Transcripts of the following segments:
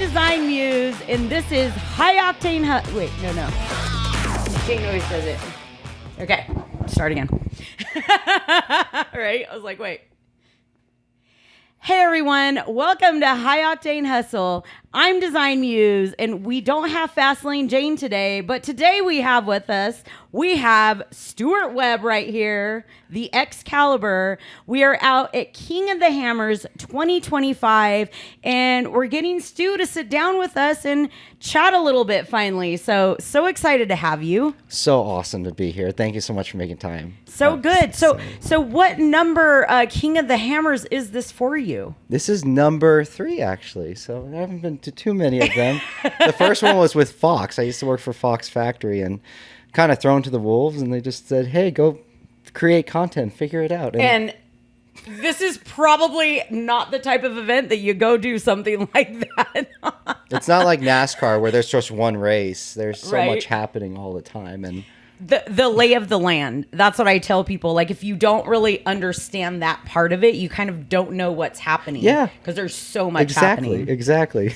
Design Muse, and this is High Octane. Wait, no. Jane always says it. Okay, start again. Right? I was like, wait. Hey everyone, welcome to High Octane Hustle. I'm Design Muse, and we don't have Fastlane Jane today, but today we have with us, we have Stewart Webb right here, the Excalibur. We are out at King of the Hammers 2025, and we're getting Stu to sit down with us and chat a little bit finally. So excited to have you. So awesome to be here. Thank you so much for making time. So good. So what number King of the Hammers is this for you? This is number 3, actually. So I haven't been to too many of them. The first one was with Fox. I used to work for Fox Factory and kind of thrown to the wolves, and they just said, hey, go create content, figure it out. And this is probably not the type of event that you go do something like that. It's not like NASCAR where there's just one race. There's so Right. much happening all the time. And The lay of the land. That's what I tell people. Like, if you don't really understand that part of it, you kind of don't know what's happening. Yeah. Because there's so much happening. Exactly.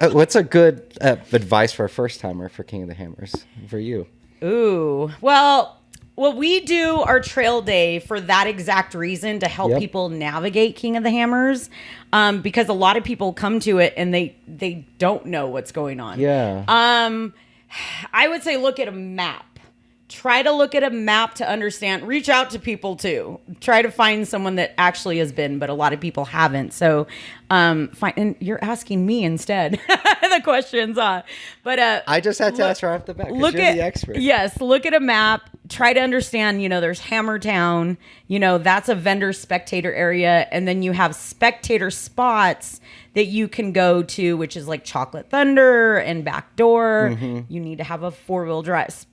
What's a good advice for a first-timer for King of the Hammers for you? Ooh. Well, we do our trail day for that exact reason, to help people navigate King of the Hammers, because a lot of people come to it and they don't know what's going on. Yeah. I would say look at a map. Try to look at a map to understand. Reach out to people too. Try to find someone that actually has been, but a lot of people haven't. So, and you're asking me instead the questions. But I just had to ask right off the bat because you're the expert. Yes, look at a map. Try to understand. There's Hammertown. That's a vendor spectator area, and then you have spectator spots that you can go to, which is like Chocolate Thunder and Backdoor. Mm-hmm. You need to have a 4-wheel drive.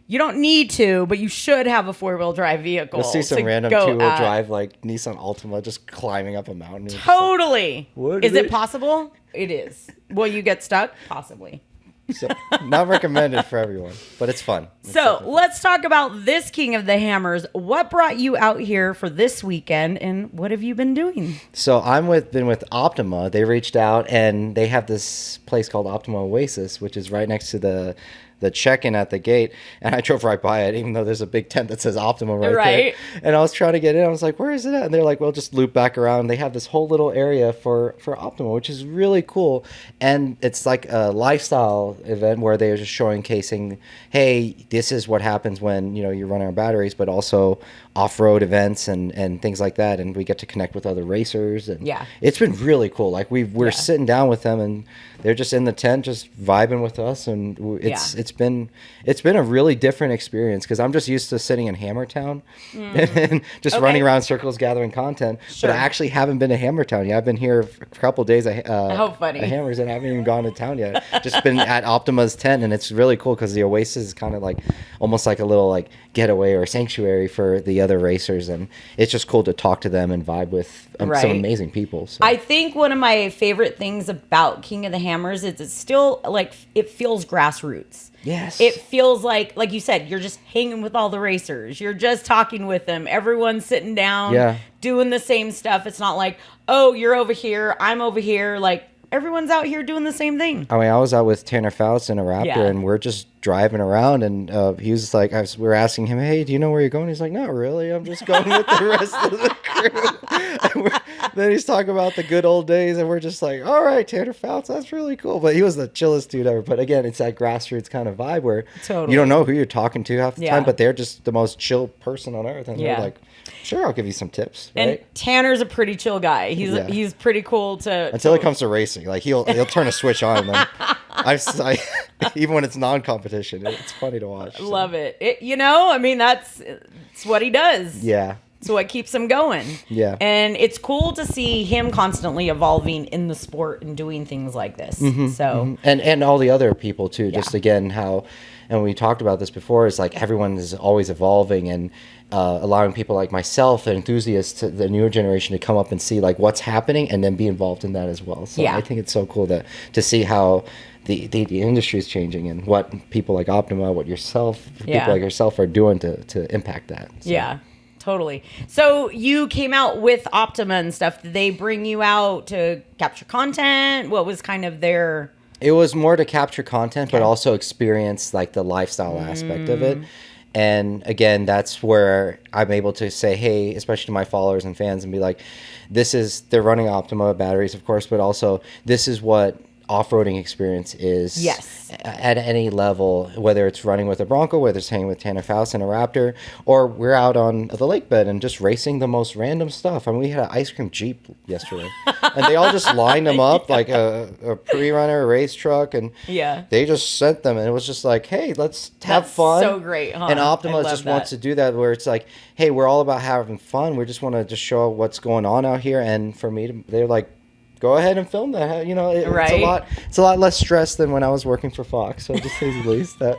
You don't need to, but you should have a 4-wheel drive vehicle. You'll see some random 2-wheel drive like Nissan Altima just climbing up a mountain. Totally. Like, is it possible? It is. Will you get stuck? Possibly. So, not recommended for everyone, but it's fun. So let's talk about this King of the Hammers. What brought you out here for this weekend, and what have you been doing? So been with Optima. They reached out, and they have this place called Optima Oasis, which is right next to the check-in at the gate, and I drove right by it, even though there's a big tent that says Optima right there. And I was trying to get in. I was like, where is it at? And they're like, well, just loop back around. They have this whole little area for Optima, which is really cool. And it's like a lifestyle event where they're just showcasing, hey, this is what happens when, you're running on batteries, but also off-road events and things like that. And we get to connect with other racers. And it's been really cool. Like we're sitting down with them, and they're just in the tent, just vibing with us. And it's been a really different experience, because I'm just used to sitting in Hammertown and just running around circles gathering content. Sure. But I actually haven't been to Hammertown yet. I've been here for a couple of days at Hammers, and I haven't even gone to town yet. Just been at Optima's tent, and it's really cool because the Oasis is kind of like almost like a little like getaway or sanctuary for the other racers, and it's just cool to talk to them and vibe with some amazing people. So. I think one of my favorite things about King of the Hammers is it's still like it feels grassroots. Yes. It feels like you said, you're just hanging with all the racers. You're just talking with them. Everyone's sitting down, doing the same stuff. It's not like, oh, you're over here, I'm over here. Like, everyone's out here doing the same thing. I mean, I was out with Tanner Fouts in a Raptor, and we're just driving around, and he was like, we were asking him, hey, do you know where you're going? He's like, not really. I'm just going with the rest of the crew. Then he's talking about the good old days, and we're just like, all right, Tanner Fouts, that's really cool. But he was the chillest dude ever. But again, it's that grassroots kind of vibe where you don't know who you're talking to half the time, but they're just the most chill person on earth. And they're like, sure, I'll give you some tips. Right? And Tanner's a pretty chill guy. He's pretty cool until it comes to racing. Like he'll turn a switch on. And then even when it's non-competition, it's funny to watch. So. Love it. I mean, that's what he does. Yeah. It's what keeps him going. Yeah. And it's cool to see him constantly evolving in the sport and doing things like this. And all the other people too. Just again, how, and we talked about this before, is like everyone is always evolving, and allowing people like myself and enthusiasts to the newer generation to come up and see like what's happening and then be involved in that as well. So I think it's so cool to see how the industry is changing, and what people like Optima, people like yourself are doing to impact that. So. Yeah. totally. So you came out with Optima and stuff. Did they bring you out to capture content? What was kind of their... It was more to capture content, but also experience like the lifestyle aspect of it. And again, that's where I'm able to say, hey, especially to my followers and fans, and be like, they're running Optima batteries, of course, but also this is what off-roading experience is at any level, whether it's running with a Bronco, whether it's hanging with Tanner Faust and a Raptor, or we're out on the lake bed and just racing the most random stuff. I mean, we had an ice cream Jeep yesterday, and they all just lined them up like a pre-runner, a race truck, and they just sent them, and it was just like, hey, let's have fun. So great, huh? And Optima just wants to do that, where it's like, hey, we're all about having fun. We just want to just show what's going on out here, and for me, they're like, go ahead and film that. You know, it's a lot less stress than when I was working for Fox. So just say the least, that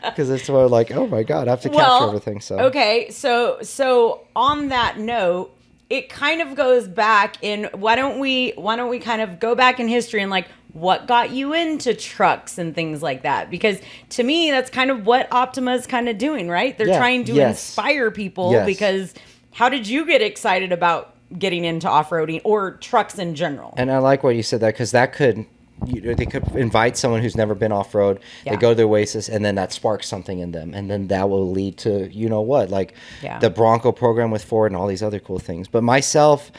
because it's sort of like, oh my God, I have to capture everything. So okay, so on that note, it kind of goes back in. Why don't we kind of go back in history and like what got you into trucks and things like that? Because to me, that's kind of what Optima is kind of doing, right? They're trying to inspire people. Because how did you get excited about getting into off-roading or trucks in general? And I like what you said, that because that could, they could invite someone who's never been off-road, they go to the Oasis, and then that sparks something in them, and then that will lead to, you know what, like the Bronco program with Ford and all these other cool things. But myself,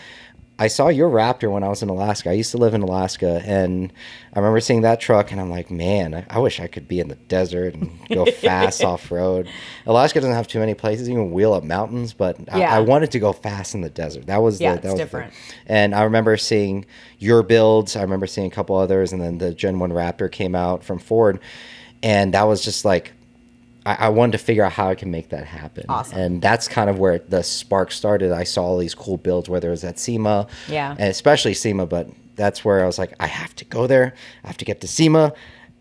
I saw your Raptor when I was in Alaska. I used to live in Alaska, and I remember seeing that truck, and I'm like, man, I wish I could be in the desert and go fast off-road. Alaska doesn't have too many places you can wheel up mountains, but I wanted to go fast in the desert. That was that was different. And I remember seeing your builds. I remember seeing a couple others, and then the Gen 1 Raptor came out from Ford, and that was just like, I wanted to figure out how I can make that happen. Awesome. And that's kind of where the spark started. I saw all these cool builds, whether it was at SEMA, and especially SEMA, but that's where I was like, I have to go there. I have to get to SEMA.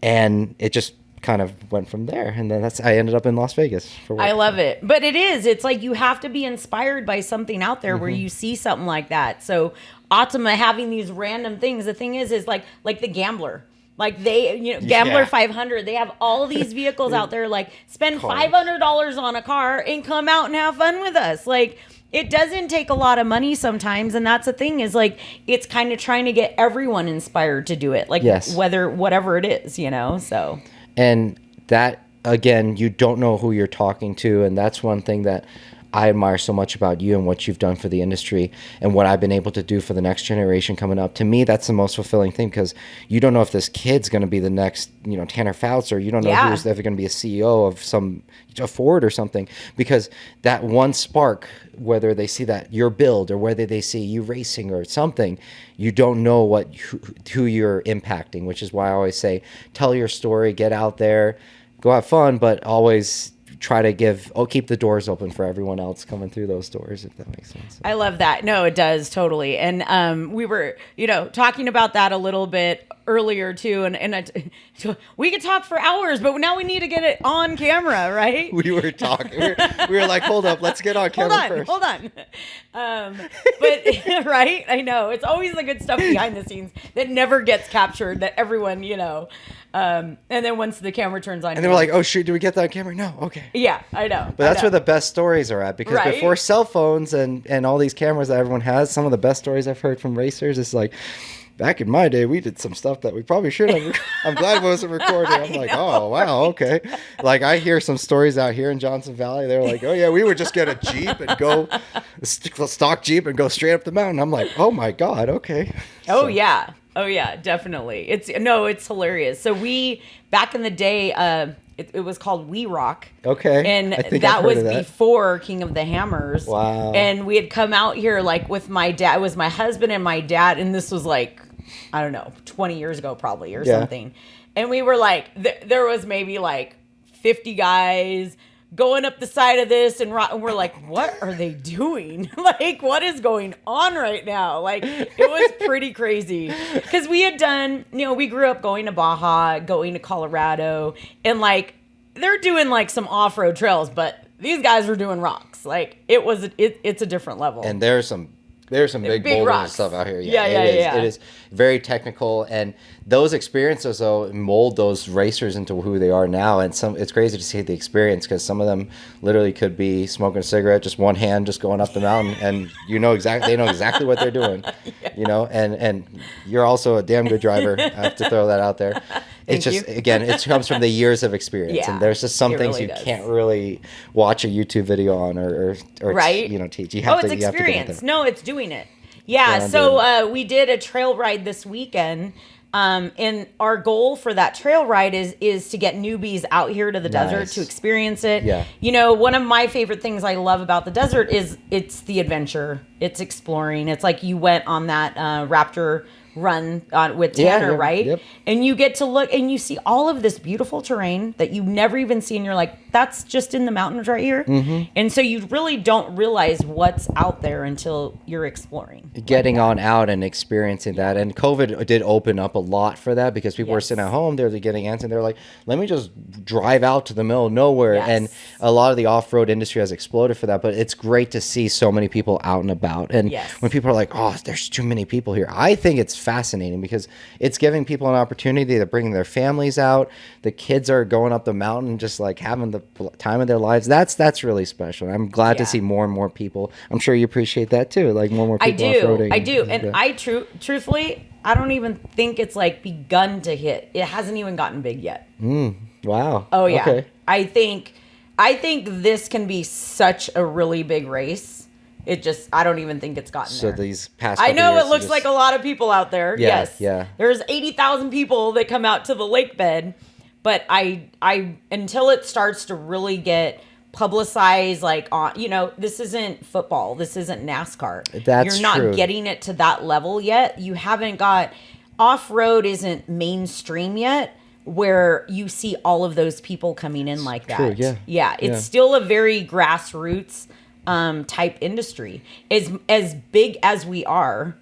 And it just kind of went from there. And then I ended up in Las Vegas for work. I love it. But it's like you have to be inspired by something out there where you see something like that. So Optima having these random things, the thing is like the Gambler. Like Gambler 500, they have all these vehicles out there, like spend $500 on a car and come out and have fun with us. Like it doesn't take a lot of money sometimes. And that's the thing is like, it's kind of trying to get everyone inspired to do it. Like whatever it is, so. And that, again, you don't know who you're talking to. And that's one thing that I admire so much about you and what you've done for the industry and what I've been able to do for the next generation coming up. To me, that's the most fulfilling thing, because you don't know if this kid's going to be the next, Tanner Faust, or you don't know who's ever going to be a CEO of a Ford or something, because that one spark, whether they see that your build or whether they see you racing or something, you don't know who you're impacting, which is why I always say, tell your story, get out there, go have fun, but always try to keep the doors open for everyone else coming through those doors, if that makes sense. I love that. No, it does totally. And we were, talking about that a little bit earlier too. And we could talk for hours, but now we need to get it on camera, right? We were talking. We were like, hold up, let's get on camera first. Hold on. But right? I know. It's always the good stuff behind the scenes that never gets captured, that everyone, and then once the camera turns on, and they were like, oh shoot, do we get that on camera? No. Okay. Yeah, I know. But that's where the best stories are at, because before cell phones and all these cameras that everyone has, some of the best stories I've heard from racers is like, back in my day, we did some stuff that we probably should have. I'm glad it wasn't recorded. I'm like, oh, wow, okay. Like, I hear some stories out here in Johnson Valley. They're like, oh, yeah, we would just get a Jeep and go, stock Jeep and go straight up the mountain. I'm like, oh, my God, okay. Oh, yeah. Oh, yeah, definitely. It's hilarious. So back in the day, it was called We Rock. Okay. And that was before King of the Hammers. Wow. And we had come out here like with my dad. It was my husband and my dad. And this was like, I don't know, 20 years ago probably or something. And we were like, there was maybe like 50 guys going up the side of this. And we're like, what are they doing? Like, what is going on right now? Like, it was pretty crazy. Because we had done, we grew up going to Baja, going to Colorado. And like, they're doing like some off-road trails. But these guys were doing rocks. Like, it's a different level. And there's some There's some big boulders and rocks. stuff out here. Yeah, It is very technical, and those experiences though mold those racers into who they are now. And it's crazy to see the experience, because some of them literally could be smoking a cigarette, just one hand just going up the mountain, and they know exactly what they're doing. And you're also a damn good driver. I have to throw that out there. It's just again, it comes from the years of experience, and there's just some things you can't really watch a YouTube video on or teach. You have it's experience. No, it's doing it. Yeah. So we did a trail ride this weekend. And our goal for that trail ride is to get newbies out here to the desert to experience it. Yeah. One of my favorite things I love about the desert is it's the adventure. It's exploring. It's like you went on that Raptor run with Tanner, right? Yep. And you get to look and you see all of this beautiful terrain that you never even see, and you're like, that's just in the mountains right here. Mm-hmm. And so you really don't realize what's out there until you're exploring. Getting on out and experiencing that. And COVID did open up a lot for that, because people were sitting at home, they're getting antsy, and they're like, let me just drive out to the middle of nowhere. Yes. And a lot of the off-road industry has exploded for that, but it's great to see so many people out and about. And when people are like, oh, there's too many people here, I think it's fascinating, because it's giving people an opportunity to bring their families out. The kids are going up the mountain, just like having the time of their lives. That's really special. I'm glad to see more and more people. I'm sure you appreciate that too, like more people off-roading. I do. And I truthfully, I don't even think it's like begun to hit. It hasn't even gotten big yet. Wow. Oh yeah. Okay. I think this can be such a really big race. I don't even think it's gotten there. So these past I know it looks like a lot of people out there. Yes. Yeah. There's 80,000 people that come out to the lake bed, but I until it starts to really get publicized, like on, this isn't football. This isn't NASCAR. You're not getting it to that level yet. You haven't got off-road isn't mainstream yet, where you see all of those people coming in like that. True, yeah. It's still a very grassroots type industry. As big as we are,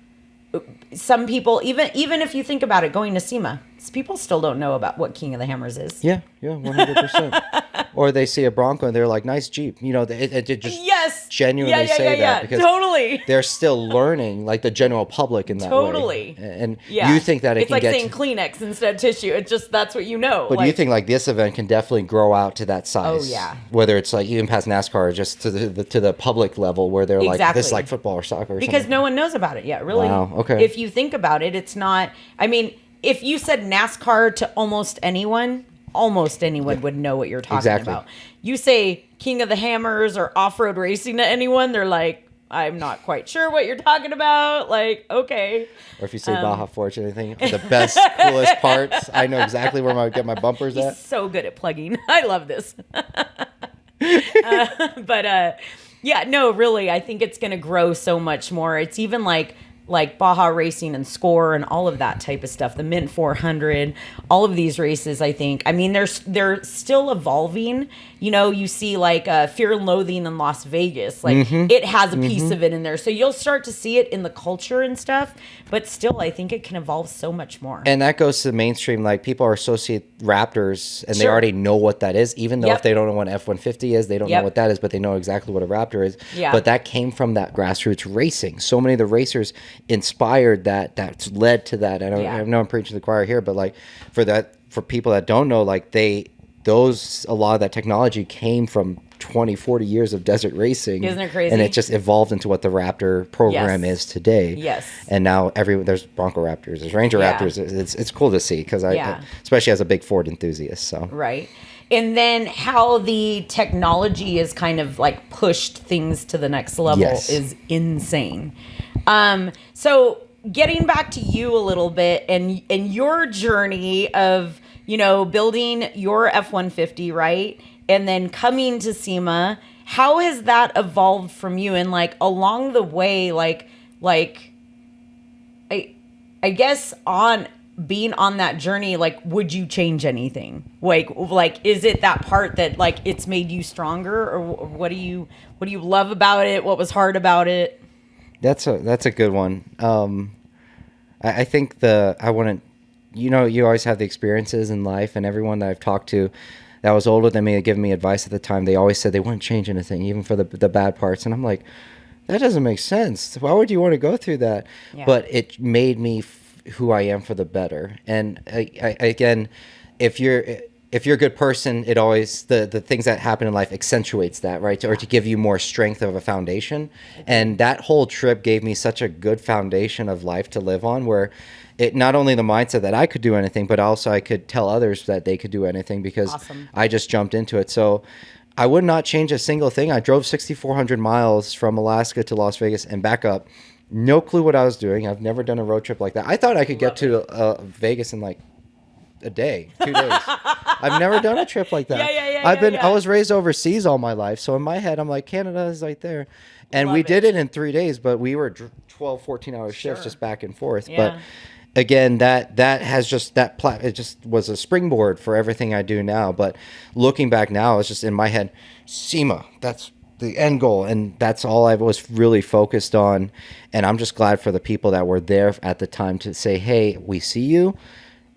some people, even if you think about it, going to SEMA, people still don't know about what King of the Hammers is. Yeah, 100%. Or they see a Bronco and they're like, nice Jeep. It just genuinely say that, because totally, they're still learning, like the general public in that way. And you think that it's like saying Kleenex instead of tissue. It's just, that's what you know. But you think like this event can definitely grow out to that size. Oh yeah. Whether it's like even past NASCAR, or just to the public level, where they're like, this is like football or soccer or because something. No one knows about it yet, really. Wow, okay. If you think about it, it's not, I mean, if you said NASCAR to almost anyone would know what you're talking about. You say King of the Hammers or off-road racing to anyone, they're like, I'm not quite sure what you're talking about. Like, okay. Or if you say Baja Forged, anything, the best, coolest parts, I know exactly where I get my bumpers at. He's so good at plugging. I love this. Yeah, no, really, I think it's going to grow so much more. It's even like Baja Racing and Score and all of that type of stuff, the Mint 400, all of these races, I think. I mean, they're still evolving. You see like Fear and Loathing in Las Vegas. Like it has a piece of it in there. So you'll start to see it in the culture and stuff. But still, I think it can evolve so much more. And that goes to the mainstream. Like people associate Raptors and they already know what that is. Even though if they don't know what an F-150 is, they don't know what that is, but they know exactly what a Raptor is. Yeah. But that came from that grassroots racing. So many of the racers inspired that's led to that. I know I'm preaching to the choir here, but like for people that don't know, like a lot of that technology came from 20, 40 years of desert racing. Isn't it crazy? And it just evolved into what the Raptor program is today. Yes. And now there's Bronco Raptors, there's Ranger Raptors. It's cool to see, because I especially as a big Ford enthusiast. So right. And then how the technology is kind of like pushed things to the next level is insane. So getting back to you a little bit and your journey of, building your F-150, right? And then coming to SEMA, how has that evolved from you? And like along the way, I guess on being on that journey, like, would you change anything? Like, is it that part that like it's made you stronger, or what do you love about it? What was hard about it? That's a good one. I think you always have the experiences in life, and everyone that I've talked to that was older than me, giving me advice at the time, they always said they wouldn't change anything, even for the bad parts. And I'm like, that doesn't make sense. Why would you want to go through that? Yeah. But it made me who I am for the better. And again, if you're a good person, it always the things that happen in life accentuates that, right? Or to give you more strength of a foundation. And that whole trip gave me such a good foundation of life to live on, where it not only the mindset that I could do anything, but also I could tell others that they could do anything, because I just jumped into it. So I would not change a single thing. I drove 6,400 miles from Alaska to Las Vegas and back up. No clue what I was doing. I've never done a road trip like that. I thought I could get to Vegas in like a day, 2 days. I've never done a trip like that. I was raised overseas all my life. So in my head, I'm like, Canada is right there. And we did it in 3 days, but we were 12, 14-hour shifts just back and forth. Yeah. But again, that has just it just was a springboard for everything I do now. But looking back now, it's just in my head, SEMA, that's the end goal, and that's all I was really focused on. And I'm just glad for the people that were there at the time to say, hey, we see you.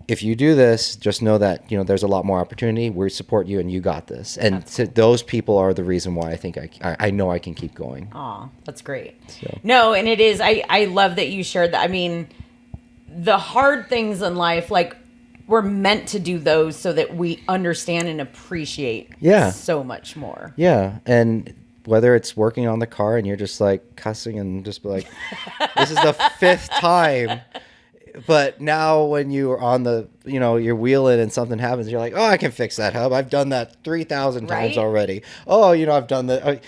If you do this, just know that there's a lot more opportunity. We support you, and you got this. And those people are the reason why I think I know I can keep going. Oh, that's great. So. No, and it is. I love that you shared that. I mean, the hard things in life, like, we're meant to do those so that we understand and appreciate so much more. Yeah, and whether it's working on the car and you're just like cussing and just be like, this is the 5th time. But now when you're on the, you're wheeling and something happens, you're like, oh, I can fix that hub. I've done that 3,000 times already. Oh, I've done that.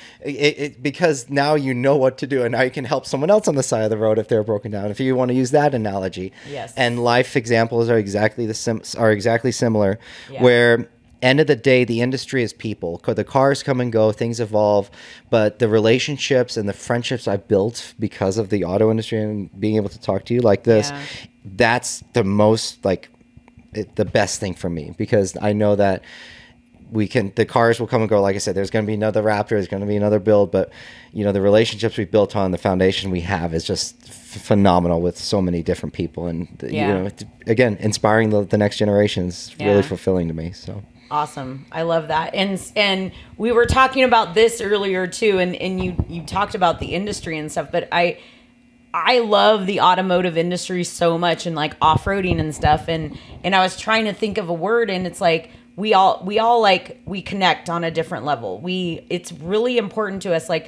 Because now you know what to do, and now you can help someone else on the side of the road if they're broken down, if you want to use that analogy. Yes. And life examples are exactly similar, where end of the day, the industry is people. The cars come and go, things evolve, but the relationships and the friendships I've built because of the auto industry and being able to talk to you like this, that's the most, the best thing for me, because I know that the cars will come and go. Like I said, there's going to be another Raptor, there's going to be another build, but the relationships we've built on, the foundation we have is just phenomenal with so many different people. And, again, inspiring the next generation is really fulfilling to me. So. Awesome. I love that. And we were talking about this earlier too, and you talked about the industry and stuff, but I love the automotive industry so much, and like off-roading and stuff. And I was trying to think of a word, and it's like, we all we connect on a different level. It's really important to us. Like,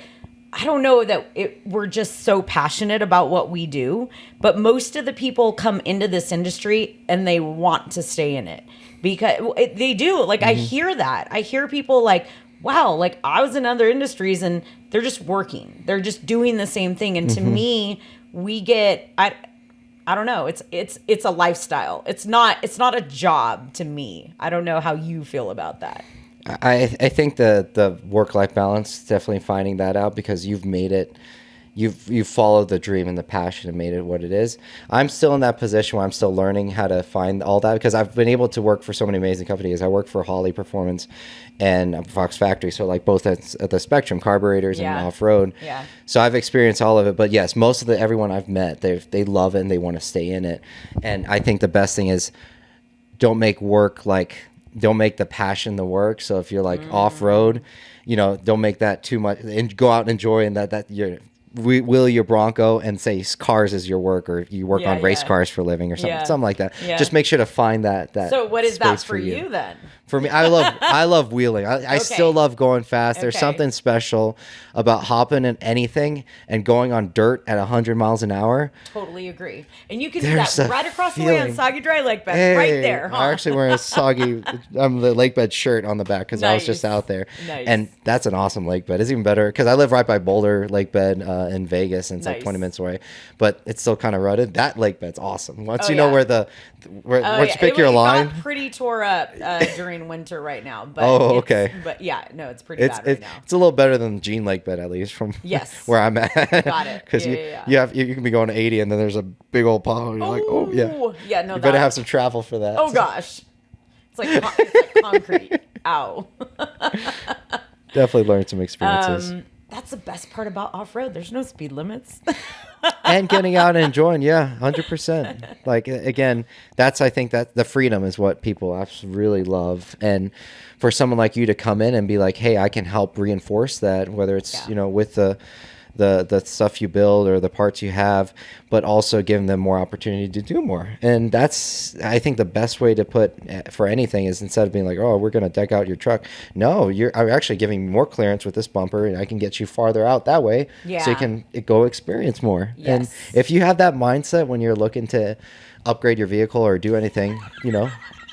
I don't know that we're just so passionate about what we do, but most of the people come into this industry and they want to stay in it. Because they do. Like, I hear that. I hear people like, wow, like, I was in other industries and they're just working. They're just doing the same thing. And to me, we get, I don't know. It's a lifestyle. It's not a job to me. I don't know how you feel about that. I think the work-life balance, definitely finding that out, because you've made it. You've followed the dream and the passion and made it what it is. I'm still in that position where I'm still learning how to find all that, because I've been able to work for so many amazing companies. I work for Holley Performance and Fox Factory, so like both at the spectrum, carburetors and off-road. Yeah. So I've experienced all of it. But yes, most of everyone I've met, they love it and they want to stay in it. And I think the best thing is, don't make the passion the work. So if you're like off-road, don't make that too much, and go out and enjoy, and that you're wheel your Bronco and say cars is your work, or you work on race cars for a living, or something like that. Yeah. Just make sure to find that. So what is that for you then? For me, I love wheeling. I still love going fast. There's something special about hopping in anything and going on dirt at 100 miles an hour. Totally agree. And you can do that right across the way on Soggy Dry Lake Bed, right there. Huh? I'm actually wearing the lake bed shirt on the back, because I was just out there. Nice. And that's an awesome lake bed. It's even better because I live right by Boulder Lake Bed in Vegas, and it's like 20 minutes away. But it's still kind of rutted. That lake bed's awesome. Once you know where once you pick your line. It got pretty tore up during winter right now. But okay. But yeah, no, it's pretty bad right now. It's a little better than Jean Lake Bed, at least from where I'm at. Got it. Because you can be going 80 and then there's a big old pothole. And you're like, oh yeah. Yeah, no. You better have some travel for that. Oh gosh, it's like concrete. Ow. Definitely learned some experiences. That's the best part about off-road. There's no speed limits. And getting out and enjoying, 100%. Like, again, I think that the freedom is what people really love. And for someone like you to come in and be like, hey, I can help reinforce that, whether it's, with the stuff you build or the parts you have, but also giving them more opportunity to do more. And that's, I think, the best way to put for anything is, instead of being like, oh, we're going to deck out your truck. No, I'm actually giving more clearance with this bumper, and I can get you farther out that way. So you can go experience more. Yes. And if you have that mindset when you're looking to upgrade your vehicle or do anything,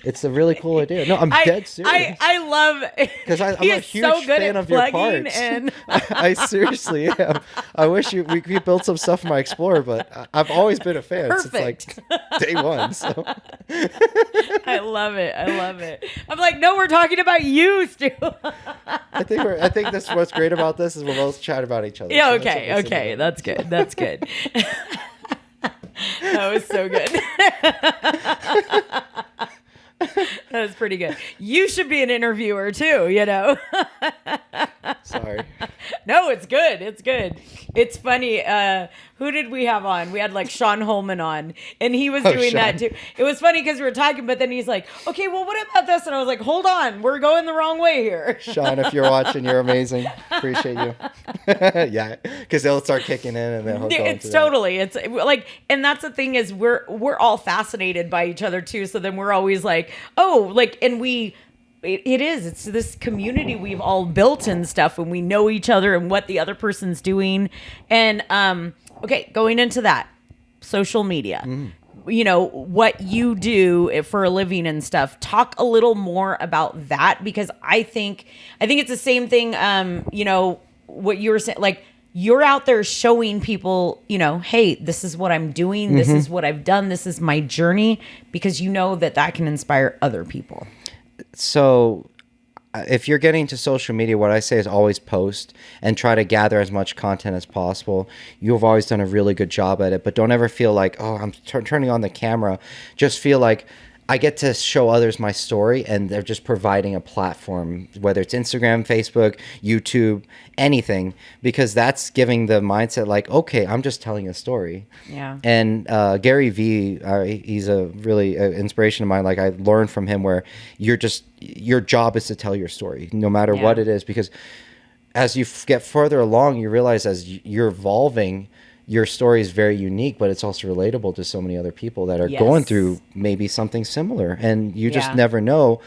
it's a really cool idea. No, I'm dead serious. I love, because I'm a huge fan of your parts. I seriously am. I wish we built some stuff in my Explorer, but I've always been a fan since like day one. So I love it. I'm like, no, we're talking about you, Stu. I think that's what's great about this is we'll both chat about each other. Yeah. So Okay. That's good. That was so good. That was pretty good. You should be an interviewer too, Sorry. No, it's good. It's funny. Who did we have on? We had like Sean Holman on, and he was doing that too. It was funny because we were talking, but then he's like, okay, well, what about this? And I was like, hold on, we're going the wrong way here. Sean, if you're watching, you're amazing. Appreciate you. Yeah, because they'll start kicking in, and then he'll go it's totally. It's like, and that's the thing is we're all fascinated by each other too. So then we're always like, oh, like, and it's this community we've all built and stuff, and we know each other and what the other person's doing. And okay, going into that, social media, what you do for a living and stuff. Talk a little more about that, because I think it's the same thing. What you were saying, like, you're out there showing people, hey, this is what I'm doing. This is what I've done. This is my journey, because that can inspire other people. So if you're getting to social media, what I say is always post and try to gather as much content as possible. You've always done a really good job at it, but don't ever feel like, oh, I'm turning on the camera. Just feel like I get to show others my story, and they're just providing a platform, whether it's Instagram, Facebook, YouTube, anything, because that's giving the mindset like, okay, I'm just telling a story. Yeah. And Gary Vee, he's a really inspiration of mine. Like, I learned from him where your job is to tell your story, no matter what it is, because as you get further along, you realize as you're evolving, your story is very unique, but it's also relatable to so many other people that are going through maybe something similar. And you just never know.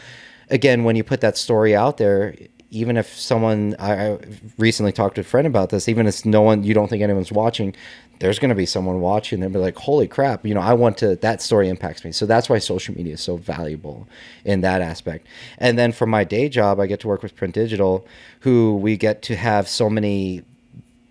Again, when you put that story out there, even if someone, I recently talked to a friend about this, even if you don't think anyone's watching, there's going to be someone watching. They'll be like, holy crap, that story impacts me. So that's why social media is so valuable in that aspect. And then for my day job, I get to work with Print Digital, who we get to have so many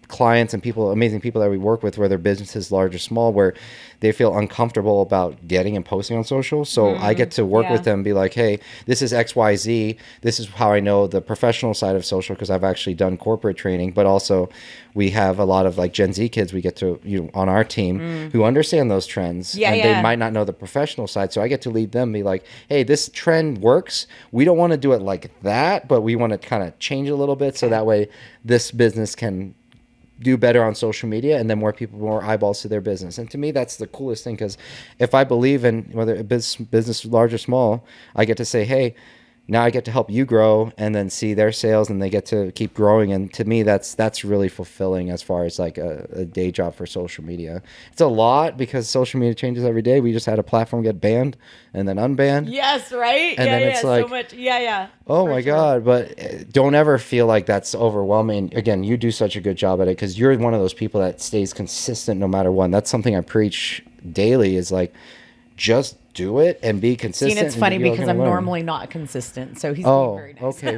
clients and amazing people that we work with, whether businesses large or small, where they feel uncomfortable about getting and posting on social. So I get to work with them and be like, hey, this is XYZ. This is how I know the professional side of social, because I've actually done corporate training, but also we have a lot of like Gen Z kids we get to, on our team who understand those trends. They might not know the professional side. So I get to lead them, be like, hey, this trend works. We don't want to do it like that, but we want to kind of change a little bit. So that way this business can do better on social media, and then more eyeballs to their business. And to me, that's the coolest thing, because if I believe in whether a business large or small, I get to say, hey, now I get to help you grow, and then see their sales, and they get to keep growing. And to me, that's really fulfilling as far as like a day job for social media. It's a lot, because social media changes every day. We just had a platform get banned and then unbanned. Yes, right? And then it's like, so much. Yeah. Oh my God. But don't ever feel like that's overwhelming. Again, you do such a good job at it, because you're one of those people that stays consistent no matter what. And that's something I preach daily, is like, just do it and be consistent. See, and it's funny because I'm normally not consistent, so he's being very nice. Okay.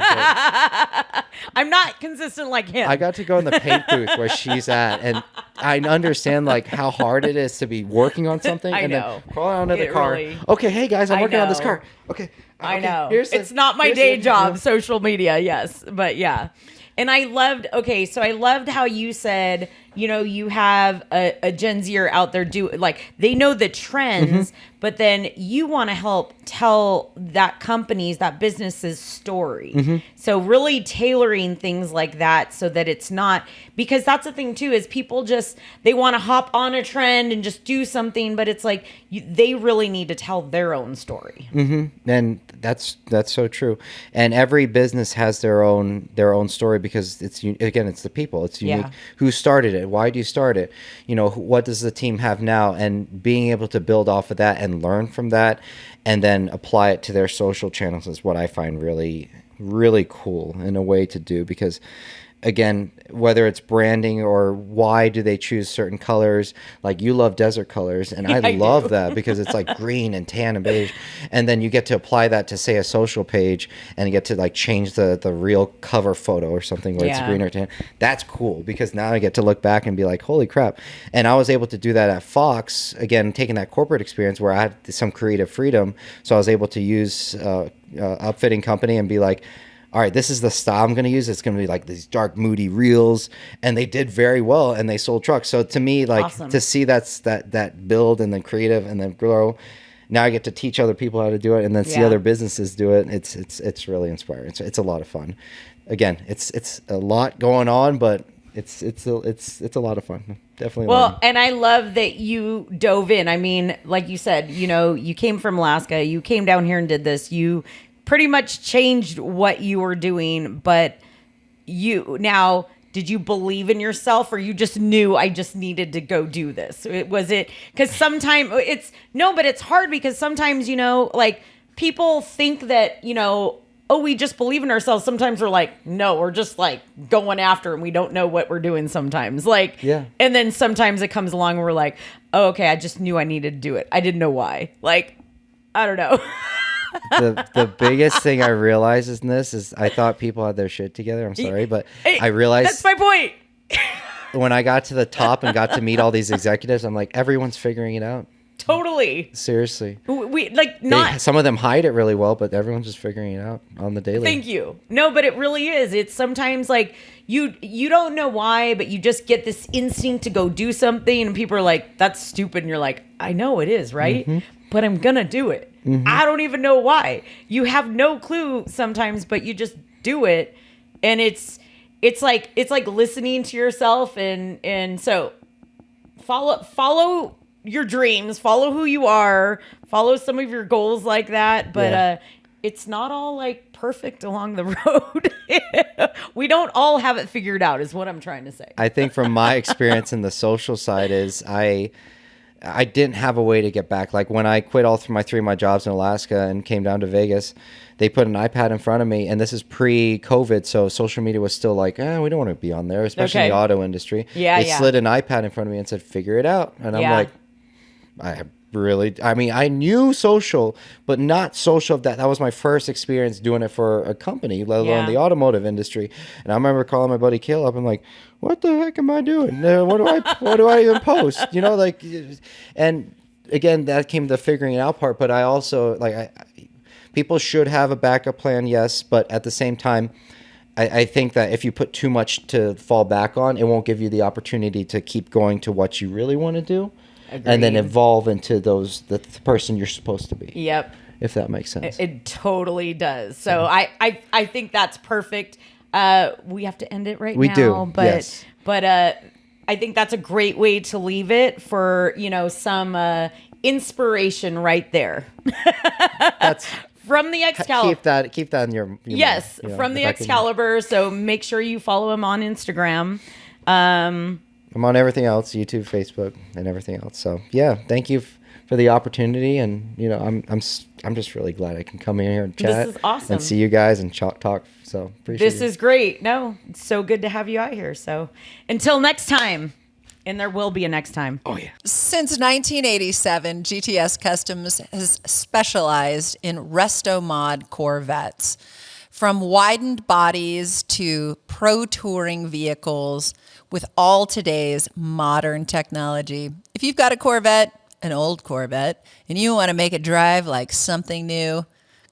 I'm not consistent like him. I got to go in the paint booth where she's at, and I understand like how hard it is to be working on something. I and know. Then crawl out of the car. Really, okay, hey guys, I'm working on this car. Okay. I know. It's not my day job, social media, yes. But yeah. And I loved how you said, you have a Gen Zer out there they know the trends, but then you want to help tell that business's story. So really tailoring things like that so that it's not, because that's the thing too, is people they want to hop on a trend and just do something, but it's like they really need to tell their own story. And that's so true. And every business has their own story, because it's the people. It's unique. Yeah. Who started it? Why do you start it? What does the team have now? And being able to build off of that and learn from that, and then apply it to their social channels is what I find really, really cool in a way to do. Because again, whether it's branding or why do they choose certain colors, like you love desert colors, and I love that because it's like green and tan and beige, and then you get to apply that to, say, a social page, and you get to like change the real cover photo or something where it's green or tan. That's cool, because now I get to look back and be like, holy crap. And I was able to do that at Fox, again, taking that corporate experience where I had some creative freedom, so I was able to use upfitting company and be like, all right, this is the style I'm going to use. It's going to be like these dark, moody reels. And they did very well, and they sold trucks. So to me, like, awesome. To see that build and then creative and then grow, now I get to teach other people how to do it, and then see other businesses do it. It's really inspiring. It's a lot of fun. Again, it's a lot going on, but it's a lot of fun. Definitely. Well, and I love that you dove in. I mean, like you said, you came from Alaska, you came down here and did this. You pretty much changed what you were doing, but did you believe in yourself, or you just knew I just needed to go do this? Because sometimes but it's hard, because sometimes, like, people think that, we just believe in ourselves. Sometimes we're like, no, we're just like going after, and we don't know what we're doing sometimes. Like, and then sometimes it comes along and we're like, oh, okay, I just knew I needed to do it. I didn't know why. Like, I don't know. The biggest thing I realized in this is I thought people had their shit together. I'm sorry, but I realized that's my point. When I got to the top and got to meet all these executives, I'm like, everyone's figuring it out. Totally. Seriously. Some of them hide it really well, but everyone's just figuring it out on the daily. Thank you. No, but it really is. It's sometimes like you don't know why, but you just get this instinct to go do something, and people are like, that's stupid. And you're like, I know it is, right? But I'm going to do it. I don't even know why. You have no clue sometimes, but you just do it. And it's like listening to yourself, and so follow your dreams, follow who you are, follow some of your goals like that. But it's not all like perfect along the road. We don't all have it figured out, is what I'm trying to say. I think from my experience in the social side is I didn't have a way to get back. Like, when I quit all my three of my jobs in Alaska and came down to Vegas, they put an iPad in front of me, and this is pre-COVID, so social media was still like, we don't want to be on there, especially in the auto industry. They slid an iPad in front of me and said, figure it out. And I'm like, I knew social, but not social. That was my first experience doing it for a company, let alone the automotive industry. And I remember calling my buddy Kale up. I'm like, what the heck am I doing? What do I even post? And again, that came to the figuring it out part. But I also people should have a backup plan, yes. But at the same time, I think that if you put too much to fall back on, it won't give you the opportunity to keep going to what you really want to do. Agreed. And then evolve into the person you're supposed to be. Yep. If that makes sense. It totally does. So I think that's perfect. We have to end it right now. We do, but, yes. But I think that's a great way to leave it for, some inspiration right there. That's from the Excalibur. Keep that in your yes, from the Excalibur. So make sure you follow him on Instagram. I'm on everything else, YouTube, Facebook, and everything else. So yeah, thank you for the opportunity, and I'm just really glad I can come in here and chat. This is awesome. And see you guys and talk. So appreciate it. This is great. No, it's so good to have you out here. So until next time, and there will be a next time. Oh yeah. Since 1987, GTS Customs has specialized in resto-mod Corvettes. From widened bodies to pro touring vehicles with all today's modern technology. If you've got a Corvette, an old Corvette, and you want to make it drive like something new,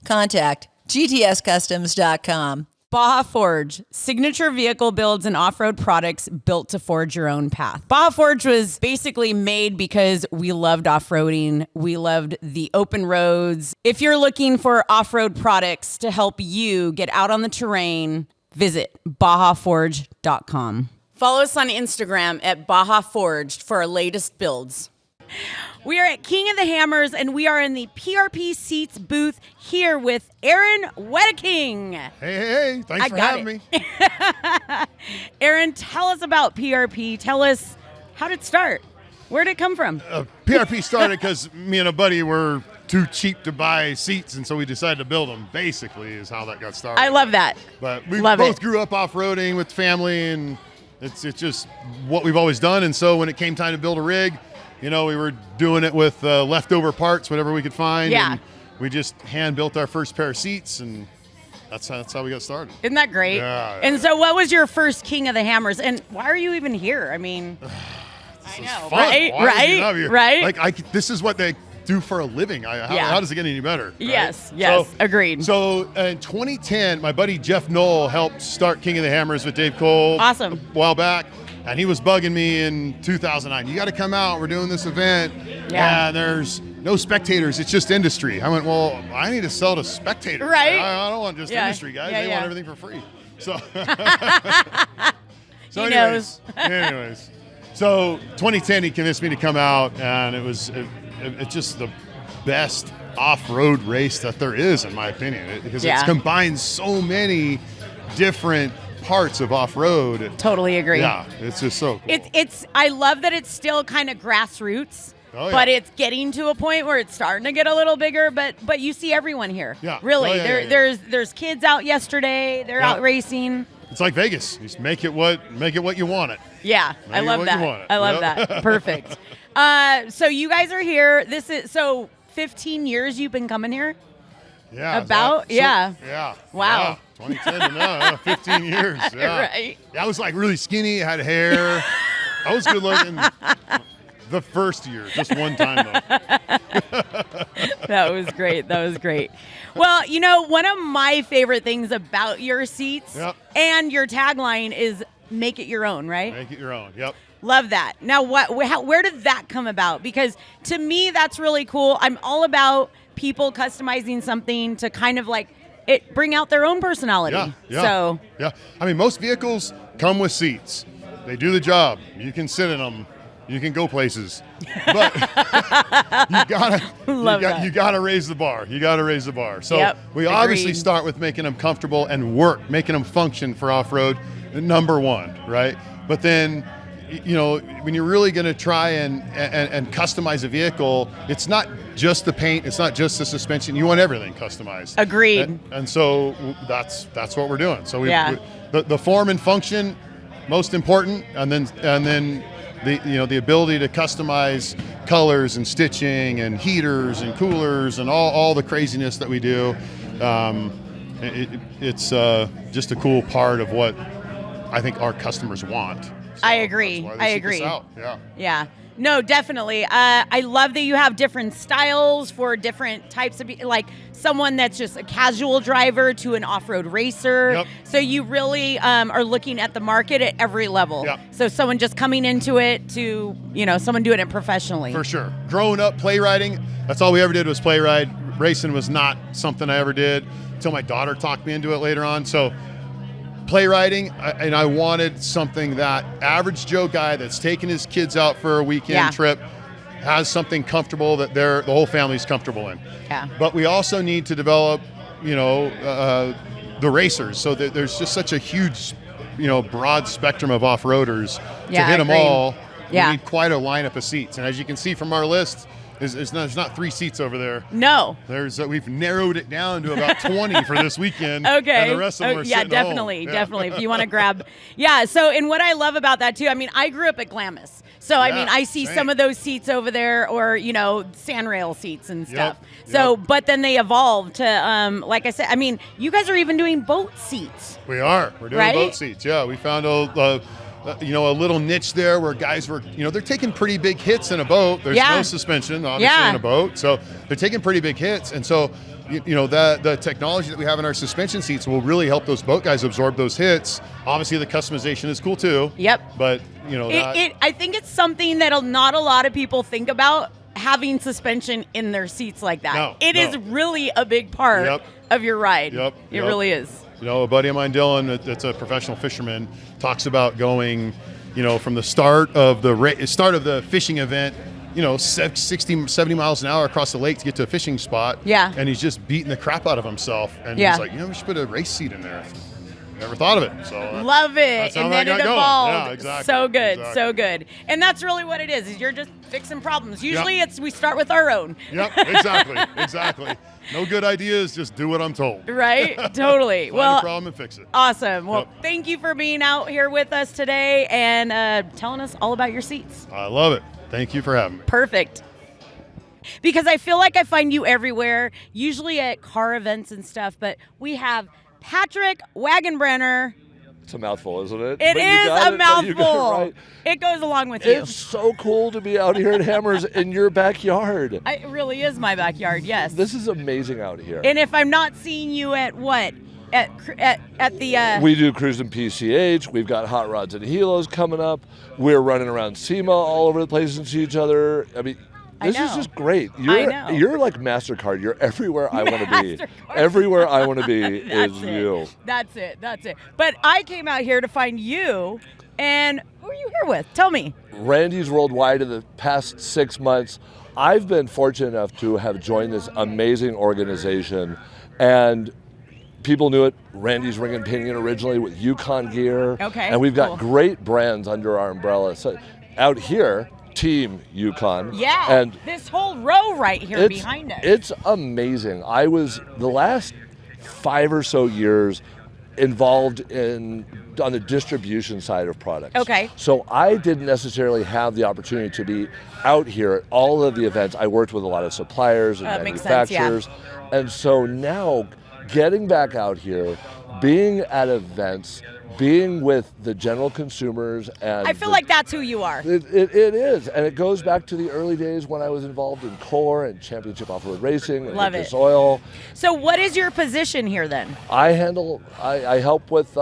contact gtscustoms.com. Baja Forged, signature vehicle builds and off-road products built to forge your own path. Baja Forged was basically made because we loved off-roading. We loved the open roads. If you're looking for off-road products to help you get out on the terrain, visit bajaforged.com. Follow us on Instagram at Baja Forged for our latest builds. We are at King of the Hammers, and we are in the PRP Seats booth here with Aaron Wedeking. Hey, thanks for having me. Aaron, tell us about PRP. Tell us, how did it start? Where did it come from? PRP started because me and a buddy were too cheap to buy seats, and so we decided to build them, basically, is how that got started. I love that. But we Love both it. grew up off-roading with family, and it's just what we've always done. And so when it came time to build a rig, we were doing it with leftover parts, whatever we could find. Yeah. And we just hand-built our first pair of seats, and that's how we got started. Isn't that great? Yeah. And so what was your first King of the Hammers? And why are you even here? I mean, I know, Fun. right? Why is it not here? Right? Like, this is what they do for a living. How does it get any better? Right? Yes, So- agreed. So in 2010, my buddy Jeff Knoll helped start King of the Hammers with Dave Cole. Awesome. A while back. And he was bugging me in 2009. You got to come out. We're doing this event. Yeah. And there's no spectators. It's just industry. I went, well, I need to sell to spectators. Right. I don't want just Yeah. industry guys. Yeah, they yeah. want everything for free. So, He knows. anyways. So 2010, he convinced me to come out, and it's just the best off-road race that there is, in my opinion, because Yeah. it's combined so many different parts of off-road. Totally agree. Yeah, it's just so cool. It's I love that it's still kind of grassroots. Oh, yeah. But it's getting to a point where it's starting to get a little bigger, but you see everyone here. Yeah. Really. Oh, yeah, yeah. There's kids out yesterday. They're Yeah. out racing. It's like Vegas. Just make it what you want it. Yeah. I Make it love what you that. want it. I love Yep. that. Perfect. So you guys are here. This is 15 years you've been coming here? Yeah. Yeah. Yeah. Wow. Yeah. 2010 to now, 15 years. Yeah. Right. Yeah, I was like really skinny, had hair. I was good looking the first year, just one time though. That was great. That was great. Well, one of my favorite things about your seats Yep. and your tagline is make it your own, right? Make it your own. Yep. Love that. Now, where did that come about? Because to me, that's really cool. I'm all about people customizing something to kind of like bring out their own personality. Yeah. So, Yeah. I mean, most vehicles come with seats. They do the job. You can sit in them. You can go places. But you gotta raise the bar. You gotta raise the bar. So Yep. we obviously Agreed. start with making them comfortable and work, making them function for off-road, number one, right? But then, when you're really going to try and customize a vehicle, it's not just the paint, it's not just the suspension. You want everything customized. Agreed. And so that's what we're doing. So Yeah. the form and function, most important, and then the ability to customize colors and stitching and heaters and coolers and all the craziness that we do. It's just a cool part of what I think our customers want. So I agree. that's why they I seek us agree. out. Yeah. Yeah. No, definitely. I love that you have different styles for different types of, like someone that's just a casual driver to an off-road racer. Yep. So you really are looking at the market at every level. Yep. So someone just coming into it to, someone doing it professionally. For sure. Growing up, play riding, that's all we ever did was play ride. Racing was not something I ever did until my daughter talked me into it later on. So play riding, and I wanted something that average Joe guy that's taking his kids out for a weekend Yeah. trip has something comfortable that the whole family's comfortable in. Yeah. But we also need to develop, the racers, so that there's just such a huge, broad spectrum of off-roaders. Yeah, to hit them agreed. all, Yeah. we need quite a lineup of seats. And as you can see from our list, there's not 3 seats over there. No. We've narrowed it down to about 20 for this weekend. Okay. And the rest of them are yeah, sitting definitely, home. Yeah. definitely. If you want to grab, yeah. So, and what I love about that too, I grew up at Glamis, so I Yeah, mean, I see same. some of those seats over there, or sandrail seats and stuff. Yep, So, yep. but then they evolved to, like I said, you guys are even doing boat seats. We are. We're doing Right? boat seats. Yeah, we found a a little niche there where guys were, they're taking pretty big hits in a boat. There's no suspension, obviously, in a boat. So they're taking pretty big hits. And so, the technology that we have in our suspension seats will really help those boat guys absorb those hits. Obviously, the customization is cool too. Yep. But, I think it's something that not a lot of people think about, having suspension in their seats like that. It is really a big part of your ride. It really is. A buddy of mine, Dylan, that's a professional fisherman, talks about going, from the start of the fishing event, 60, 70 miles an hour across the lake to get to a fishing spot. Yeah. And he's just beating the crap out of himself. And he's like, we should put a race seat in there. Never thought of it. So love it. And then it evolved. Yeah, exactly. So good. Exactly. So good. And that's really what it is you're just fixing problems. Usually we start with our own. Yep, exactly. No good ideas, just do what I'm told. Right? Totally. Find a problem and fix it. Awesome. Well, thank you for being out here with us today and telling us all about your seats. I love it. Thank you for having me. Perfect. Because I feel like I find you everywhere, usually at car events and stuff, but we have Patrick Wagenbrenner. It's a mouthful, isn't it? It is a mouthful. It goes along with you. It's so cool to be out here at Hammers in your backyard. It really is my backyard, yes. This is amazing out here. And if I'm not seeing you at what? At the... We do Cruise and PCH. We've got Hot Rods and Helos coming up. We're running around SEMA all over the place and see each other. I mean... This is just great. You're like MasterCard. You're everywhere I want to be. Everywhere I want to be is you. That's it. But I came out here to find you, and who are you here with? Tell me. Randy's Worldwide in the past 6 months. I've been fortunate enough to have joined this amazing organization, and people knew it. Randy's Ring and Painting originally with Yukon gear. Okay. And we've got great brands under our umbrella. So out here, Team Yukon. Yeah, and this whole row right here behind us. It's amazing. I was the last 5 or so years involved on the distribution side of products. Okay. So I didn't necessarily have the opportunity to be out here at all of the events. I worked with a lot of suppliers and manufacturers. Makes sense, And so now getting back out here, being at events, being with the general consumers, and I feel like that's who you are. It is, and it goes back to the early days when I was involved in Core and Championship Offroad Racing and Lucas Oil. So what is your position here then? I help with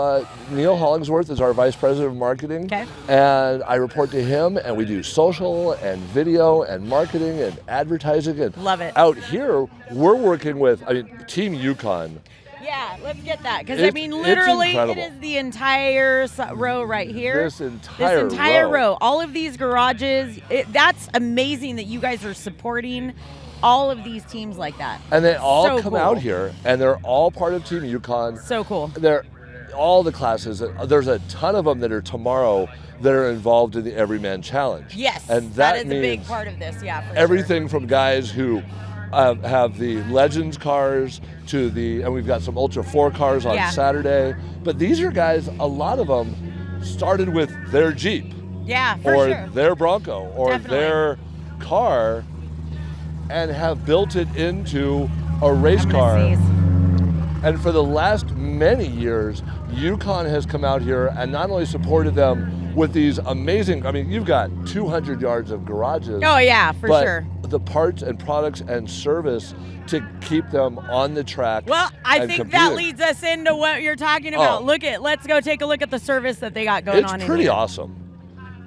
Neil Hollingsworth is our Vice President of Marketing, and I report to him, and we do social and video and marketing and advertising. And love it. Out here, we're working with Team Yukon. Yeah, let's get that. Because, literally, it is the entire row right here. This entire row. All of these garages. That's amazing that you guys are supporting all of these teams like that. And they all come out here, and they're all part of Team Yukon. So cool. They're all the classes. There's a ton of them that are tomorrow that are involved in the Everyman Challenge. Yes, and that is a big part of this, for everything from guys who have the Legends cars and we've got some Ultra 4 cars on Saturday. But these are guys, a lot of them started with their Jeep. Yeah, or their Bronco or their car and have built it into a race car. And for the last many years, Yukon has come out here and not only supported them with these amazing, you've got 200 yards of garages. Oh yeah, for sure. The parts and products and service to keep them on the track. Well, I think that leads us into what you're talking about. Let's go take a look at the service that they got going on. It's pretty awesome.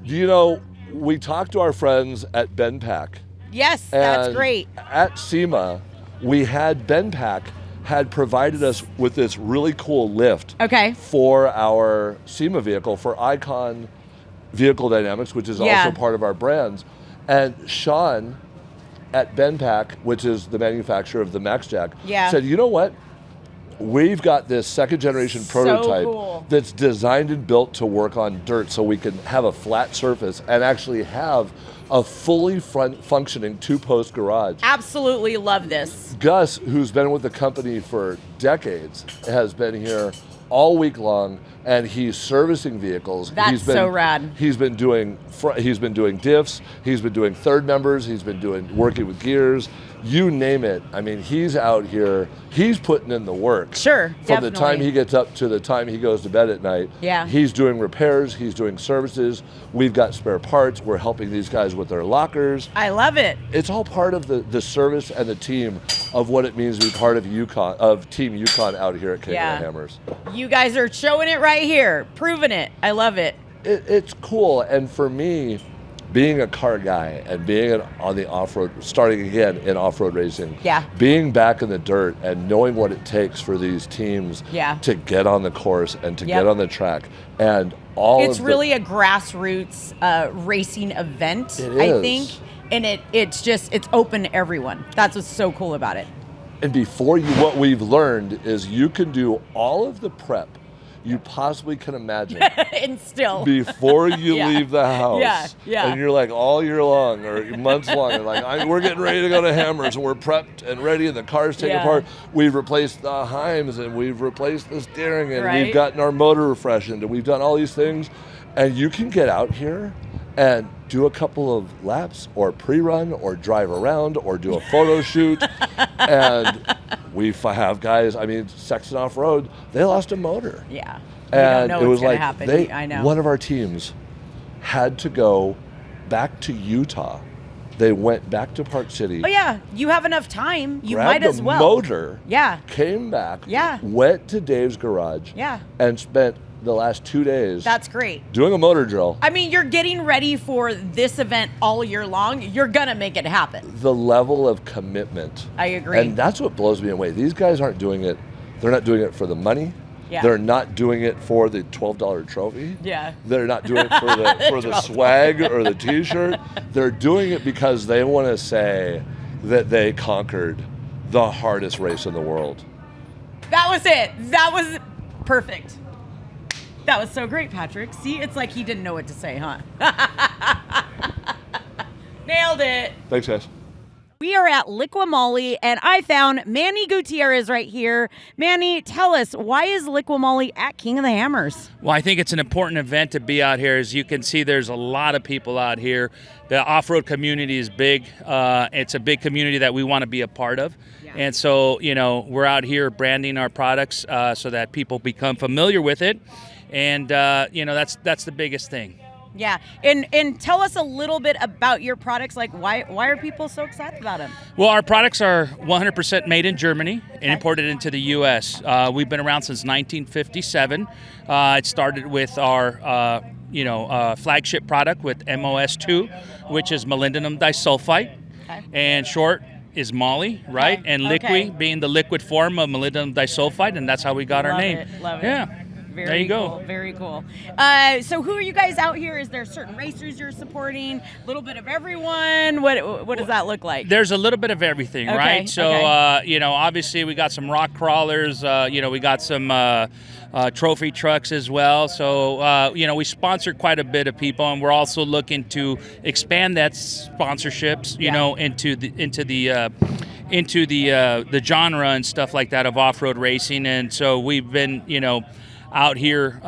Do you know, we talked to our friends at BenPack. Yes, that's great. At SEMA, we had BenPack had provided us with this really cool lift for our SEMA vehicle, for Icon Vehicle Dynamics, which is also part of our brands. And Sean at BenPack, which is the manufacturer of the MaxJack, said, you know what? We've got this second generation prototype that's designed and built to work on dirt so we can have a flat surface and actually have a fully functioning 2-post garage. Absolutely love this. Gus, who's been with the company for decades, has been here all week long, and he's servicing vehicles. That's so rad. He's been doing diffs. He's been doing third members. He's been working with gears. You name it. I mean, he's out here. He's putting in the work. Sure, From the time he gets up to the time he goes to bed at night. Yeah. He's doing repairs. He's doing services. We've got spare parts. We're helping these guys with their lockers. I love it. It's all part of the service and the team of what it means to be part of Team Yukon out here at King of the Hammers. You guys are showing it right here, proving it. I love it. It's cool, and for me, being a car guy and being on the off-road, starting again in off-road racing, being back in the dirt and knowing what it takes for these teams to get on the course and to get on the track, and it's really a grassroots racing event, I think, and it's open to everyone. That's what's so cool about it. And what we've learned is you can do all of the prep you possibly can imagine and still before you leave the house. Yeah. And you're like all year long or months long, and like we're getting ready to go to Hammers, and we're prepped and ready, and the car's taken apart. We've replaced the Heims, and we've replaced the steering, and we've gotten our motor refreshened, and we've done all these things. And you can get out here and do a couple of laps or pre-run or drive around or do a photo shoot. And we have guys, I mean, Sexton Off-Road, they lost a motor. Yeah. And it was like happen. I know. One of our teams had to go back to Utah. They went back to Park City. Oh yeah, you have enough time. You might as well. Motor. Yeah. Came back. Yeah. Went to Dave's garage. Yeah. And spent the last 2 days. That's great. Doing a motor drill. I mean, you're getting ready for this event all year long. You're gonna make it happen. The level of commitment. I agree. And that's what blows me away. These guys aren't doing it. They're not doing it for the money. Yeah. They're not doing it for the $12 trophy. Yeah. They're not doing it for the swag or the T-shirt. They're doing it because they want to say that they conquered the hardest race in the world. That was it. That was perfect. That was so great, Patrick. See, it's like he didn't know what to say, huh? Nailed it. Thanks, guys. We are at Liqui-Moly, and I found Manny Gutierrez right here. Manny, tell us, why is Liqui-Moly at King of the Hammers? Well, I think it's an important event to be out here. As you can see, there's a lot of people out here. The off-road community is big. It's a big community that we want to be a part of. Yeah. And so, we're out here branding our products so that people become familiar with it. And, that's the biggest thing. Yeah, and tell us a little bit about your products. Like, why are people so excited about them? Well, our products are 100% made in Germany and imported into the U.S. We've been around since 1957. It started with our, flagship product with MOS2, which is molybdenum disulfide, and short is Molly, right? And liquid being the liquid form of molybdenum disulfide, and that's how we got our name. Love it. Yeah. Very there you cool, go. Very cool. So who are you guys out here? Is there certain racers you're supporting? A little bit of everyone? What does that look like? There's a little bit of everything, right? So, obviously we got some rock crawlers. We got some trophy trucks as well. So, we sponsor quite a bit of people, and we're also looking to expand that sponsorships, into the genre and stuff like that of off-road racing. And so we've been, out here,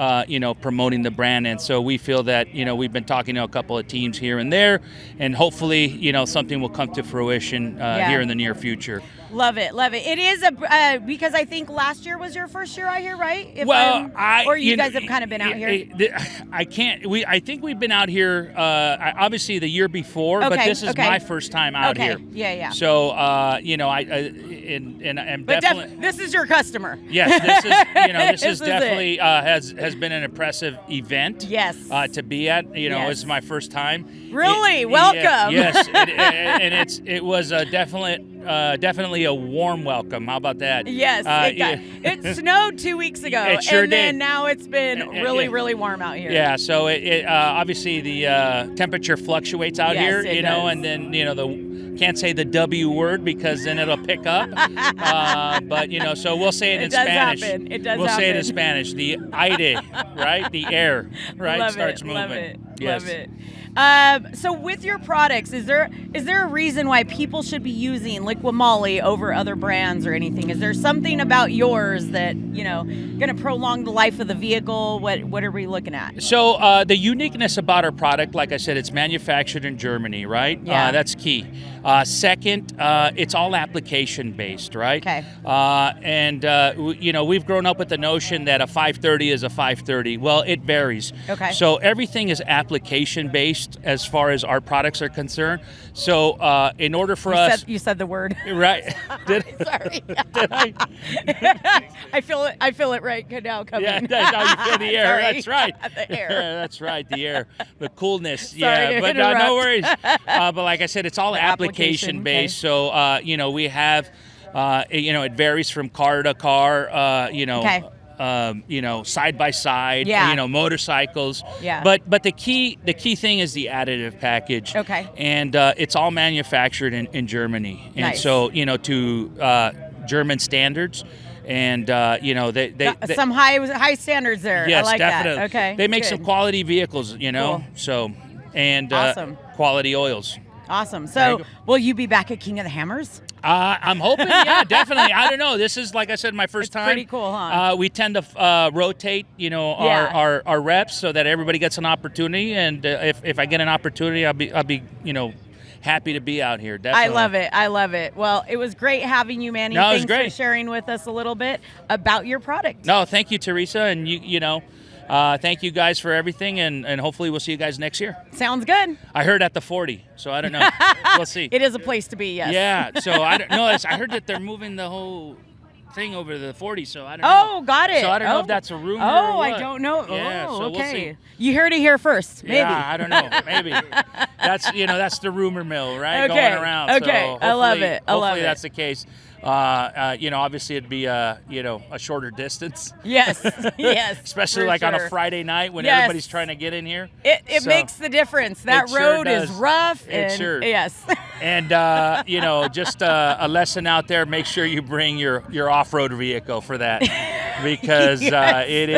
promoting the brand. And so we feel that, we've been talking to a couple of teams here and there, and hopefully, something will come to fruition here in the near future. Love it. It is because I think last year was your first year out here, right? Or you guys have kind of been out here. I think we've been out here obviously the year before, but this is my first time out here. Yeah. So this is your customer. Yes, this is definitely has been an impressive event. Yes. To be at. This is my first time. Really? Welcome. Yes, it was definitely a warm welcome. How about that? Yes, it snowed 2 weeks ago, it sure and then did. Now it's been really warm out here. Yeah, so it obviously the temperature fluctuates out here, does. and then can't say the W word because then it'll pick up. But so we'll say it in Spanish. It does happen. We'll say it in Spanish. The aire, right? The air, right? Love starts it. moving. Love it. Yes. Love it. So with your products, is there a reason why people should be using Liqui Moly over other brands or anything? Is there something about yours that, going to prolong the life of the vehicle? What are we looking at? So the uniqueness about our product, like I said, it's manufactured in Germany, right? Yeah. That's key. Second, it's all application based, right? Okay. We've grown up with the notion that a 530 is a 530. Well, it varies. Okay. So everything is application based as far as our products are concerned. So in order for us, you said the word. Right? Sorry. Did I? I feel it right now coming. Yeah, now you feel the air. Sorry. That's right. The air. Yeah, that's right. The air, the coolness. Sorry Yeah, to but interrupt. no worries. But like I said, it's all The application based. okay. So we have, it varies from car to car. Okay. Side by side. Yeah. Motorcycles. Yeah. But the key thing is the additive package. Okay. And it's all manufactured in Germany. And Nice. so to German standards. And they some high standards there. Yes, I like definitely. that. Okay. They make good. some quality vehicles, Cool. So and Awesome. Quality oils. Awesome. There you So, go. will you be back at King of the Hammers? I'm hoping, yeah, definitely. I don't know. This is, like I said, my first It's time. pretty cool, huh? We tend to rotate, Yeah. our reps so that everybody gets an opportunity. And if I get an opportunity, I'll be happy to be out here. Definitely. I love it. Well, it was great having you, Manny. No, it was Thanks great. for sharing with us a little bit about your product. No, thank you, Theresa, and thank you guys for everything, and hopefully we'll see you guys next year. Sounds good. I heard at the 40, so I don't know. We'll see. It is a place to be, yes. Yeah, so I don't know. I heard that they're moving the whole thing over to the 40, so I don't know. Oh, got it. So I don't know Oh. if that's a rumor. Oh, or what. I don't know. Yeah, oh, so okay. we'll see. You heard it here first, maybe. Yeah, I don't know. Maybe that's the rumor mill, right? Okay, Going around. okay. So I love it. I love hopefully it. that's the case. Obviously it'd be a shorter distance. Yes, yes. Especially for like on a sure. Friday night when Yes. everybody's trying to get in here. It So, makes the difference. That it sure road is does. rough. It and, sure- Yes. And just a lesson out there: make sure you bring your off-road vehicle for that, because Yes. it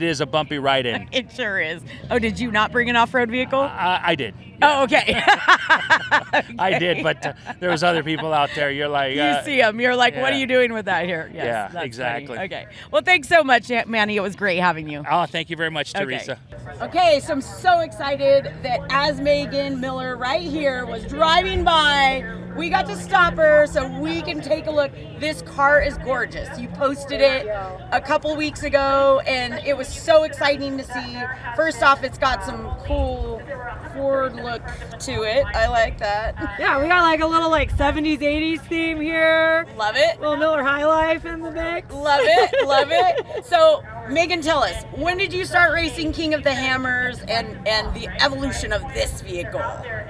is a bumpy ride in. It sure is. Oh, did you not bring an off-road vehicle? I did. Oh, okay. I did, but there was other people out there. You're like, You see them. You're like, what are yeah. you doing with that here? Yes, Yeah, that's exactly. funny. Okay. Well, thanks so much, Manny. It was great having you. Oh, thank you very much, Okay. Theresa. Okay, so I'm so excited that as Megan Miller right here was driving by, we got to stop her so we can take a look. This car is gorgeous. You posted it a couple weeks ago, and it was so exciting to see. First off, it's got some cool Ford look to it. I like that. Yeah, we got like a little like 70s, 80s theme here. Love it. Little Miller High Life in the mix. Love it, love it. So, Megan, tell us, when did you start racing King of the Hammers and the evolution of this vehicle?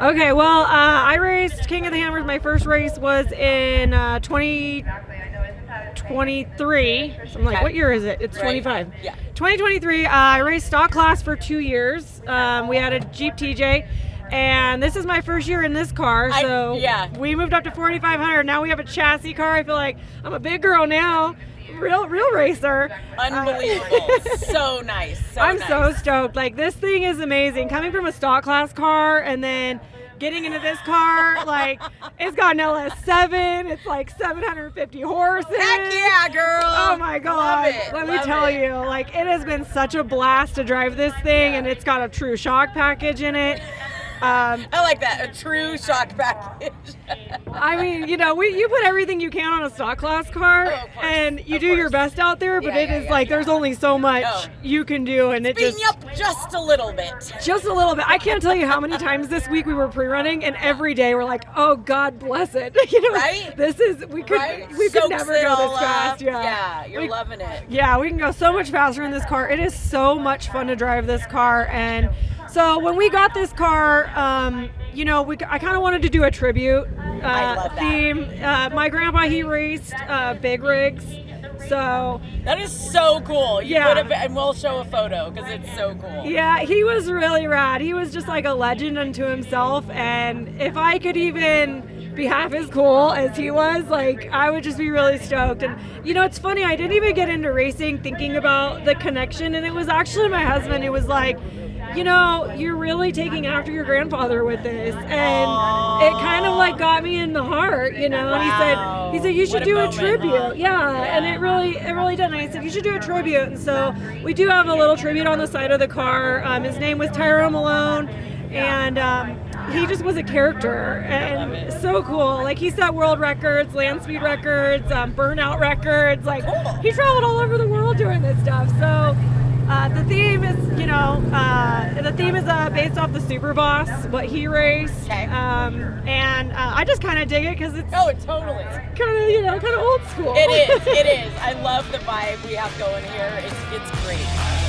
Okay, well, I raced King of the Hammers. My first race was in 2023. So I'm like, Okay. what year is it? It's Right. 25. Yeah. 2023, I raced stock class for 2 years. We had a Jeep TJ. And this is my first year in this car, so yeah. we moved up to 4,500. Now we have a chassis car. I feel like I'm a big girl now, real racer. Unbelievable. So nice. So I'm nice. so stoked. Like, this thing is amazing. Coming from a stock class car and then getting into this car, like, it's got an LS7. It's like 750 horses. Heck yeah, girl. Oh my God. Love it. Let me Love tell it. you, like, it has been such a blast to drive this thing, and it's got a true shock package in it. I like that. A true shock package. I mean, you put everything you can on a stock class car, Oh, of course. and you Of do your course. best out there, but Yeah, it yeah, is yeah, like yeah. there's only so much No. you can do, and it Beating just you up just a little bit. just a little bit. I can't tell you how many times this week we were pre-running, and every day we're like, oh God bless it. Right? This is we could Soaks never it go all this fast. up. Yeah. You're We- loving it. Yeah, we can go so much faster in this car. It is so much fun to drive this car. And so when we got this car, I kind of wanted to do a tribute I love that. theme. My grandpa, he raced big rigs. So That is so cool. You Yeah. and we'll show a photo because it's so cool. yeah, he was really rad. He was just like a legend unto himself. And if I could even be half as cool as he was, like, I would just be really stoked. And it's funny, I didn't even get into racing thinking about the connection, and it was actually my husband who was like, you know, you're really taking after your grandfather with this. And it kind of like got me in the heart, you know. And he said, you should do a tribute. Yeah. And it really did. And I said, you should do a tribute. And so we do have a little tribute on the side of the car. His name was Tyrone Malone. And he just was a character and so cool. Like he set world records, land speed records, burnout records. Like he traveled all over the world doing this stuff. So the theme is, based off the Super Boss, what he raced. Okay. And I just kind of dig it because it's totally. Kind of old school. It is. I love the vibe we have going here. It's great.